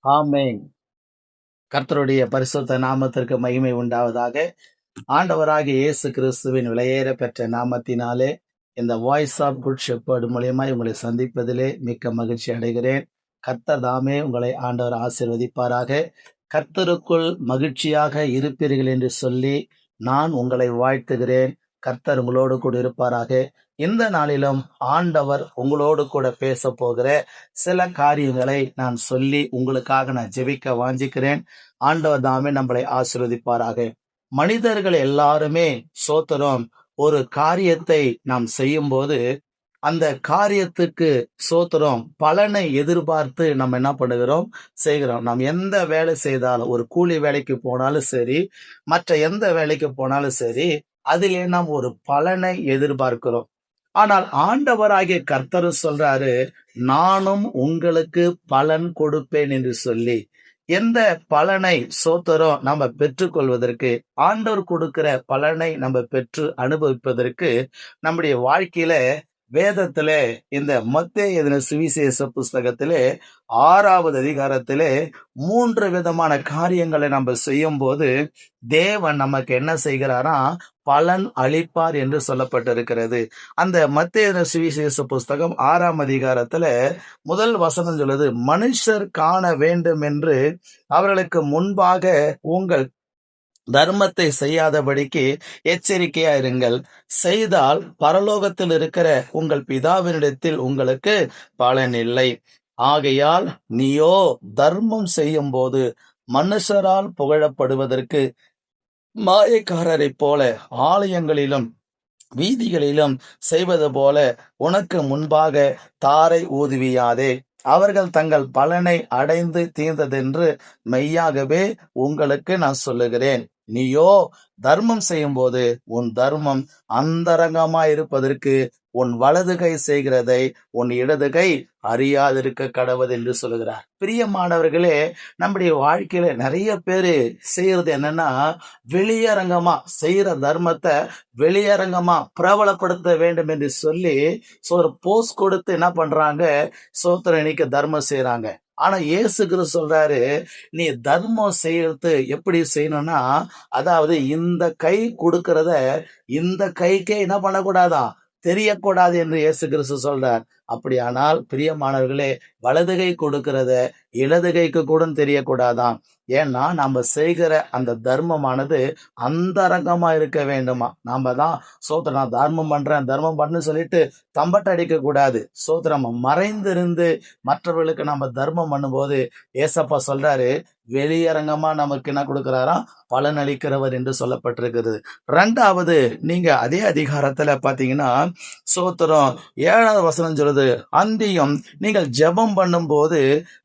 ஆமென். கர்த்தருடைய பரிசுத்த நாமத்திற்கு மகிமை உண்டாவதாக. ஆண்டவராகிய இயேசு கிறிஸ்துவின் விலையேற பெற்ற நாமத்தினாலே இந்த வாய்ஸ் ஆஃப் குட் ஷெப்பர்ட் மூலியமாய் உங்களை சந்திப்பதிலே மிக்க மகிழ்ச்சி அடைகிறேன். கர்த்தர் தாமே உங்களை ஆண்டவர் ஆசீர்வதிப்பாராக. கர்த்தருக்குள் மகிழ்ச்சியாக இருப்பீர்கள் என்று சொல்லி நான் உங்களை வாழ்த்துகிறேன். கர்த்தர் உங்களோடு கூட இருப்பாராக. இந்த நாளிலும் ஆண்டவர் உங்களோடு கூட பேச போகிற சில காரியங்களை நான் சொல்லி உங்களுக்காக நான் ஜெபிக்க வாஞ்சிக்கிறேன். ஆண்டவர் தாமே நம்மளை ஆசீர்வதிப்பாராக. மனிதர்கள் எல்லாருமே சோத்திரம், ஒரு காரியத்தை நாம் செய்யும் போது அந்த காரியத்துக்கு சோத்திரம் பலனை எதிர்பார்த்து நம்ம என்ன பண்ணுகிறோம், செய்கிறோம். நாம் எந்த வேலை செய்தாலும், ஒரு கூலி வேலைக்கு போனாலும் சரி, மற்ற எந்த வேலைக்கு போனாலும் சரி, அதிலே நாம் ஒரு பலனை எதிர்பார்க்கிறோம். ஆனால் ஆண்டவராகிய கர்த்தர் சொல்றாரு, நானும் உங்களுக்கு பலன் கொடுப்பேன் என்று சொல்லி. எந்த பலனை சோத்திரம் நம்ம பெற்றுக்கொள்வதற்கு, ஆண்டவர் கொடுக்கிற பலனை நம்ம பெற்று அனுபவிப்பதற்கு நம்முடைய வாழ்க்கையில வேதத்திலே இந்த மத்தேயு எழுதின சுவிசேஷ புஸ்தகத்திலே 6வது அதிகாரத்திலே 3 விதமான காரியங்களை நம்ம செய்யும் போது தேவன் நமக்கு என்ன செய்கிறாரா, பலன் அளிப்பார் என்று சொல்லப்பட்டிருக்கிறது. அந்த மத்தேயு எழுதின சுவிசேஷ புஸ்தகம் 6ஆம் அதிகாரத்துல முதல் வசனம் சொல்லுது, மனுஷர் காண வேண்டும் என்று அவர்களுக்கு முன்பாக உங்கள் தர்மத்தை செய்யாதபடிக்கு எச்சரிக்கையா இருங்கள். செய்தால் பரலோகத்தில் இருக்கிற உங்கள் பிதாவினிடத்தில் உங்களுக்கு பலன் இல்லை. ஆகையால் நீயோ தர்மம் செய்யும் போது மனுஷரால் புகழப்படுவதற்கு மாயக்காரரைப் போல ஆலயங்களிலும் வீதிகளிலும் செய்வது போல உனக்கு முன்பாக தாரை ஊதுவியாதே. அவர்கள் தங்கள் பலனை அடைந்து தீர்ந்ததென்று மெய்யாகவே உங்களுக்கு நான் சொல்லுகிறேன். நீயோ தர்மம் செய்யும் போது உன் தர்மம் அந்தரங்கமாயிருப்பதற்கு உன் வலது கை செய்கிறதை உன் இடது கை அறியாதிருக்க கடவுள் என்று சொல்லுகிறார். பிரியமானவர்களே, நம்முடைய வாழ்க்கையில நிறைய பேரு செய்யறது என்னன்னா, வெளியரங்கமா செய்யற தர்மத்தை வெளியரங்கமா பிரபலப்படுத்த வேண்டும் என்று சொல்லி ஒரு போஸ்ட் கொடுத்து என்ன பண்றாங்க, சோத்திரம் இன்னைக்கு தர்மம் செய்யறாங்க. ஆனா இயேசு கிறிஸ்து சொல்றாரு, நீ தர்மம் செய்யறது எப்படி செய்யணும்னா, அதாவது இந்த கை கொடுக்கறத இந்த கைக்கே என்ன பண்ணக்கூடாதான், தெரியக்கூடாது என்று இயேசு கிறிஸ்து சொல்றார். அப்படியானால் பிரியமானவர்களே, வலது கை கொடுக்கிறத இடது கைக்கு கூட தெரியக்கூடாதாம். ஏன்னா நம்ம செய்கிற அந்த தர்மமானது அந்தரங்கமா இருக்க வேண்டுமா. நாம தான் சோத்திரம், நான் தர்மம் பண்றேன்னு சொல்லிட்டு தம்பட்ட அடிக்க கூடாது. சோத்திரம், மறைந்திருந்து மற்றவர்களுக்கு நம்ம தர்மம் பண்ணும்போது ஏசப்பா சொல்றாரு, வெளியரங்கமா நமக்கு என்ன கொடுக்கிறாராம், பலன் அளிக்கிறவர் என்று சொல்லப்பட்டிருக்கிறது. 2வது, நீங்க அதே அதிகாரத்துல பாத்தீங்கன்னா சோத்திரம் 7வது வசனம் சொல்லுது, அந்தியும் நீங்கள் ஜெபம் பண்ணும் போது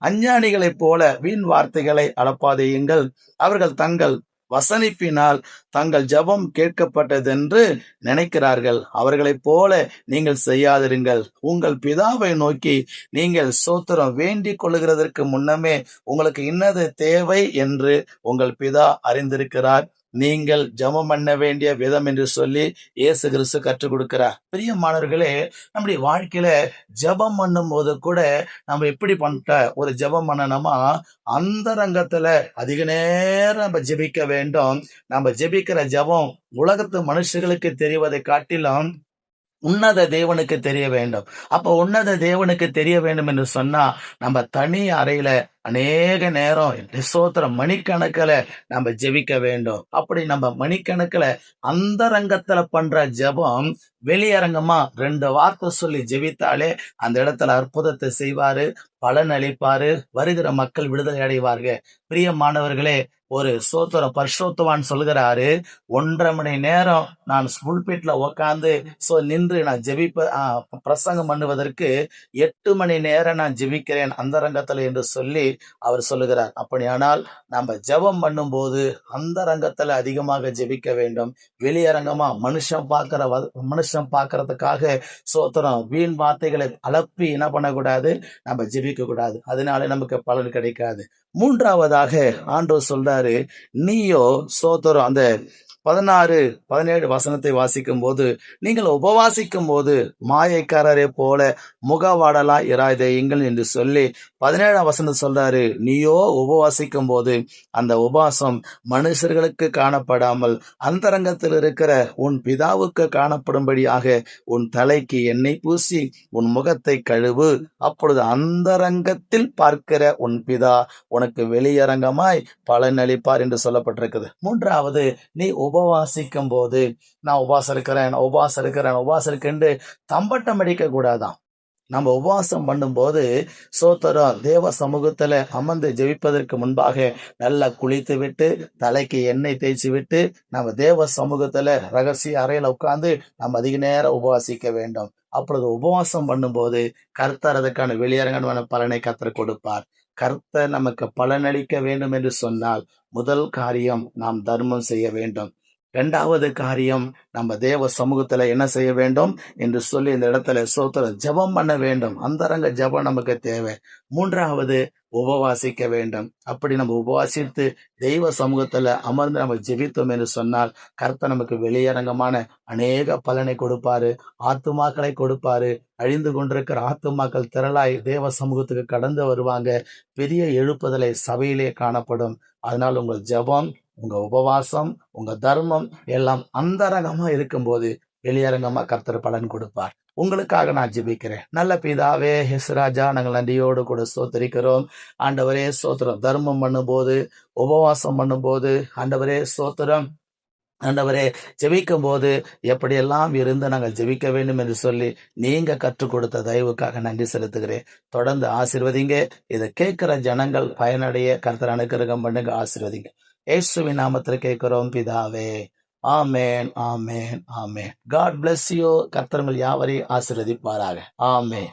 அஞ்ஞானிகளைப் போல வீண் வார்த்தைகளை அளப்பாதையுங்கள். அவர்கள் தங்கள் வசனிப்பினால் தங்கள் ஜெபம் கேட்கப்பட்டதென்று நினைக்கிறார்கள். அவர்களைப் போல நீங்கள் செய்யாதிருங்கள். உங்கள் பிதாவை நோக்கி நீங்கள் சோத்திரம் வேண்டிக் கொள்ளுகிறதற்கு முன்னமே உங்களுக்கு இன்னது தேவை என்று உங்கள் பிதா அறிந்திருக்கிறார். நீங்கள் ஜெபம் பண்ண வேண்டிய விதம் என்று சொல்லி இயேசு கிறிஸ்து கற்றுக் கொடுக்கிறார். பிரியமானவர்களே, நம்முடைய வாழ்க்கையில ஜெபம் பண்ணும் போது கூட நம்ம எப்படி பண்ணிட்ட ஒரு ஜெபம் பண்ணணுமா, அந்தரங்கத்துல அதிக நேரம் நம்ம ஜெபிக்க வேண்டும். நம்ம ஜெபிக்கிற ஜெபம் உலகத்து மனுஷர்களுக்கு தெரிவதை காட்டிலும் உன்னத தேவனுக்கு தெரிய வேண்டும். அப்ப உன்னத தேவனுக்கு தெரிய வேண்டும் என்று சொன்னா, நம்ம தனி அறையில அநேக நேரம் சோத்திரம் மணிக்கணக்கில் நம்ம ஜெபிக்க வேண்டும். அப்படி நம்ம மணிக்கணக்கில் அந்தரங்கத்துல பண்ற ஜெபம் வெளியரங்கமா 2 வார்த்தை சொல்லி ஜெபித்தாலே அந்த இடத்துல அற்புதத்தை செய்வாரு, பலன் அளிப்பாரு, வருகிற மக்கள் விடுதலை அடைவார்கள். பிரியமானவர்களே, ஒரு சோத்திரம் பரிசுத்தவான் சொல்கிறாரு, 1.5 மணி நேரம் நான் புல்பிட்ல உட்கார்ந்து நின்று நான் பிரசங்கம் பண்ணுவதற்கு 8 மணி நேரம் நான் ஜெபிக்கிறேன் அந்தரங்கத்துல என்று சொல்லி அவர் சொல்லுகிறார். அப்படியானால் நம்ம ஜெபம் பண்ணும் போது அந்தரங்கத்துல அதிகமாக ஜெபிக்க வேண்டும். வெளியரங்கமா மனுஷன் பார்க்கறதுக்காக சோத்திரம் வீண் வார்த்தைகளை அலப்பி என்ன பண்ணக்கூடாது, நம்ம ஜெபிக்க கூடாது. அதனால நமக்கு பலன் கிடைக்காது. 3வதாக ஆண்டவர் சொல்றாரு, நீயோ சோத்திரம் அந்த 16, 17 வசனத்தை வாசிக்கும் போது, நீங்கள் உபவாசிக்கும் போது மாயக்காரரை போல முகவாடலா இராதேயுங்கள் என்று சொல்லி 17 வசனம் சொல்றாரு, நீயோ உபவாசிக்கும் போது அந்த உபவாசம் மனுஷர்களுக்கு காணப்படாமல் அந்தரங்கத்தில் இருக்கிற உன் பிதாவுக்கு காணப்படும்படியாக உன் தலைக்கு எண்ணெய் பூசி உன் முகத்தை கழுவு, அப்பொழுது அந்தரங்கத்தில் பார்க்கிற உன் பிதா உனக்கு வெளியரங்கமாய் பலனளிப்பார் என்று சொல்லப்பட்டிருக்குது. மூன்றாவது, நீ உபவாசிக்கும் போது நான் உபவாசம் இருக்கேன் தம்பட்டம் அடிக்க கூடாதான். நம்ம உபவாசம் பண்ணும்போது சோத்திரம் தேவ சமூகத்துல அமர்ந்து ஜெபிப்பதற்கு முன்பாக நல்லா குளித்து விட்டு தலைக்கு எண்ணெய் தேய்ச்சி விட்டு நம்ம தேவ சமூகத்துல ரகசிய அறையில உட்கார்ந்து நம்ம அதிக நேரம் உபவாசிக்க வேண்டும். அப்பொழுது உபவாசம் பண்ணும்போது கர்த்தர் அதற்கான வெளியரங்கமான பலனை கர்த்தர் கொடுப்பார். கர்த்தர் நமக்கு பலனளிக்க வேண்டும் என்று சொன்னால் முதல் காரியம் நாம் தர்மம் செய்ய வேண்டும். இரண்டாவது காரியம், நம்ம தேவ சமூகத்துல என்ன செய்ய வேண்டும் என்று சொல்லி இந்த இடத்துல சோத்திரம் ஜெபம் பண்ண வேண்டும். அந்தரங்க ஜெபம் நமக்கு தேவை. மூன்றாவது, உபவாசிக்க வேண்டும். அப்படி நம்ம உபவாசித்து தெய்வ சமூகத்துல அமர்ந்து நம்ம ஜெபித்தோம் என்று சொன்னால் கர்த்தர் நமக்கு வெளியரங்கமான அநேக பலனை கொடுப்பாரு, ஆத்துமாக்களை கொடுப்பாரு. அழிந்து கொண்டிருக்கிற ஆத்துமாக்கள் திரளாய் தேவ சமூகத்துக்கு கடந்து வருவாங்க. பெரிய எழுப்புதலை சபையிலே காணப்படும். அதனால் உங்கள் ஜெபம், உங்க உபவாசம், உங்க தர்மம் எல்லாம் அந்தரங்கமா இருக்கும்போது வெளியரங்கமா கர்த்தர் பலன் கொடுப்பார். உங்களுக்காக நான் ஜெபிக்கிறேன். நல்ல பிதாவே, ராஜா, நாங்கள் நன்றியோடு கூட ஸ்தோத்திரிக்கிறோம். ஆண்டவரே ஸ்தோத்திரம். தர்மம் பண்ணும்போது, உபவாசம் பண்ணும்போது, ஆண்டவரே ஸ்தோத்திரம், ஆண்டவரே ஜெபிக்கும் போது எப்படியெல்லாம் இருந்து நாங்கள் ஜெபிக்க வேண்டும் என்று சொல்லி நீங்க கற்றுக் கொடுத்த தயவுக்காக நன்றி செலுத்துகிறேன். தொடர்ந்து ஆசீர்வதிங்க. இதை கேட்கிற ஜனங்கள் பயனடைய கர்த்தர் அனுக்கிரகம் பண்ணுங்க, ஆசீர்வதிங்க. இயேசுவின் நாமத்தில் கேட்கிறோம் பிதாவே. ஆமேன், ஆமேன், ஆமேன். God bless you. கர்த்தர் உங்கள் யாவரையும் ஆசீர்வதிப்பாராக. ஆமேன்.